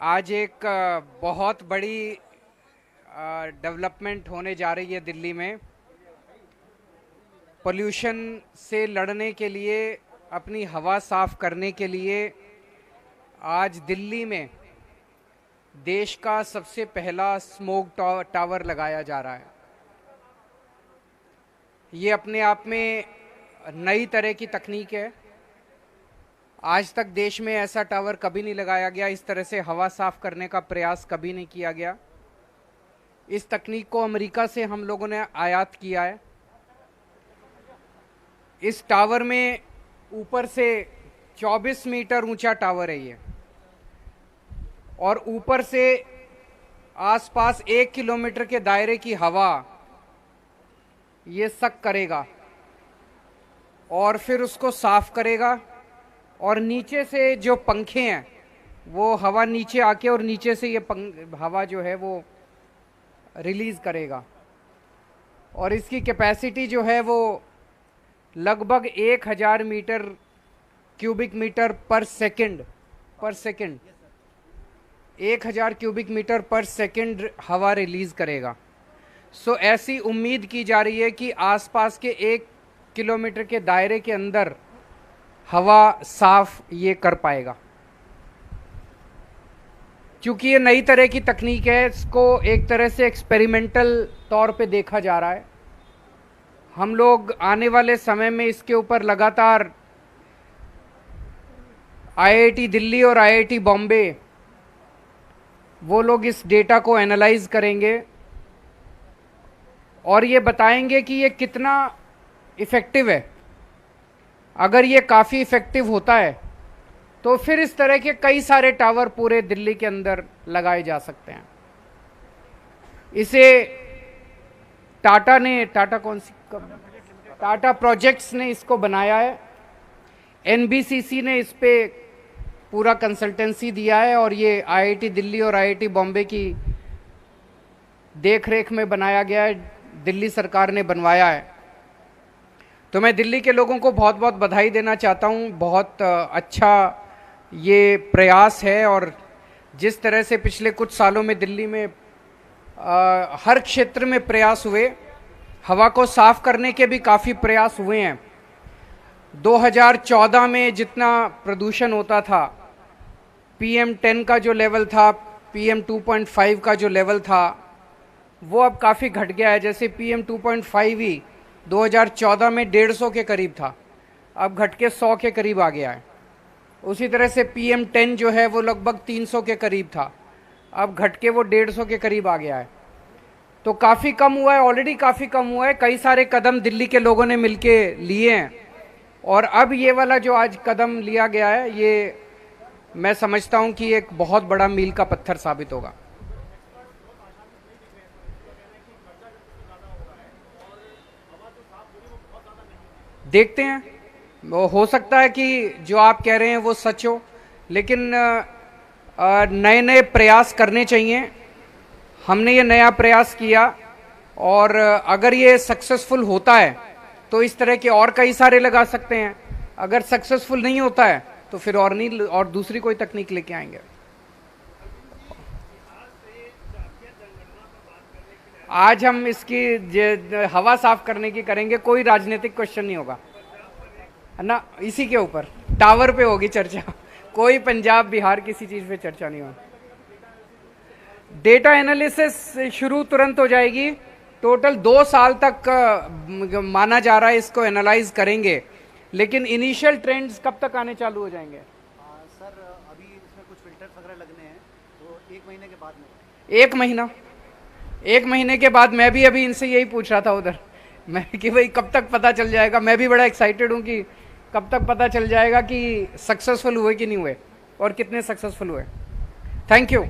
आज एक बहुत बड़ी डेवलपमेंट होने जा रही है दिल्ली में। पोल्यूशन से लड़ने के लिए, अपनी हवा साफ करने के लिए आज दिल्ली में देश का सबसे पहला स्मोक टावर लगाया जा रहा है। ये अपने आप में नई तरह की तकनीक है। आज तक देश में ऐसा टावर कभी नहीं लगाया गया, इस तरह से हवा साफ करने का प्रयास कभी नहीं किया गया। इस तकनीक को अमेरिका से हम लोगों ने आयात किया है। इस टावर में ऊपर से 24 मीटर ऊंचा टावर है ये, और ऊपर से आसपास 1 किलोमीटर के दायरे की हवा ये सक करेगा और फिर उसको साफ करेगा, और नीचे से जो पंखे हैं वो हवा नीचे आके और नीचे से ये हवा जो है वो रिलीज करेगा। और इसकी कैपेसिटी जो है वो लगभग 1000 मीटर क्यूबिक मीटर पर सेकंड 1000 क्यूबिक मीटर पर सेकंड हवा रिलीज करेगा। सो ऐसी उम्मीद की जा रही है कि आसपास के 1 किलोमीटर के दायरे के अंदर हवा साफ ये कर पाएगा। क्योंकि ये नई तरह की तकनीक है, इसको एक तरह से एक्सपेरिमेंटल तौर पे देखा जा रहा है। हम लोग आने वाले समय में इसके ऊपर लगातार आईआईटी दिल्ली और आईआईटी बॉम्बे वो लोग इस डेटा को एनालाइज करेंगे और ये बताएंगे कि ये कितना इफेक्टिव है। अगर ये काफ़ी इफेक्टिव होता है तो फिर इस तरह के कई सारे टावर पूरे दिल्ली के अंदर लगाए जा सकते हैं। इसे टाटा प्रोजेक्ट्स ने इसको बनाया है। एनबीसीसी ने इस पे पूरा कंसल्टेंसी दिया है और ये आईआईटी दिल्ली और आईआईटी बॉम्बे की देखरेख में बनाया गया है, दिल्ली सरकार ने बनवाया है। तो मैं दिल्ली के लोगों को बहुत बहुत बधाई देना चाहता हूँ। बहुत अच्छा ये प्रयास है, और जिस तरह से पिछले कुछ सालों में दिल्ली में हर क्षेत्र में प्रयास हुए, हवा को साफ करने के भी काफ़ी प्रयास हुए हैं। 2014 में जितना प्रदूषण होता था, PM10 का जो लेवल था, PM2.5 का जो लेवल था, वो अब काफ़ी घट गया है। जैसे PM2.5 ही 2014 में 150 के करीब था, अब घट के 100 के करीब आ गया है। उसी तरह से PM10 जो है वो लगभग 300 के करीब था, अब घट के वो 150 के करीब आ गया है। तो काफ़ी कम हुआ है, ऑलरेडी काफ़ी कम हुआ है। कई सारे कदम दिल्ली के लोगों ने मिलके लिए हैं, और अब ये वाला जो आज कदम लिया गया है, ये मैं समझता हूँ कि एक बहुत बड़ा मील का पत्थर साबित होगा। देखते हैं, वो हो सकता है कि जो आप कह रहे हैं वो सच हो, लेकिन नए नए प्रयास करने चाहिए। हमने ये नया प्रयास किया, और अगर ये सक्सेसफुल होता है तो इस तरह के और कई सारे लगा सकते हैं। अगर सक्सेसफुल नहीं होता है तो फिर और नहीं, और दूसरी कोई तकनीक लेके आएंगे। आज हम इसकी हवा साफ करने की करेंगे, कोई राजनीतिक क्वेश्चन नहीं होगा, है ना। इसी के ऊपर टावर पे होगी चर्चा, कोई पंजाब बिहार किसी चीज पे चर्चा नहीं होगी। डेटा एनालिसिस शुरू तुरंत हो जाएगी। टोटल 2 साल तक माना जा रहा है इसको एनालाइज करेंगे, लेकिन इनिशियल ट्रेंड्स कब तक आने चालू हो जाएंगे? सर अभी इसमें कुछ फिल्टर्स वगैरह लगने हैं, तो 1 महीने के बाद में। 1 महीने के बाद? मैं भी अभी इनसे यही पूछ रहा था उधर, मैं कि भाई कब तक पता चल जाएगा। मैं भी बड़ा एक्साइटेड हूँ कि कब तक पता चल जाएगा कि सक्सेसफुल हुए कि नहीं हुए, और कितने सक्सेसफुल हुए। Thank you.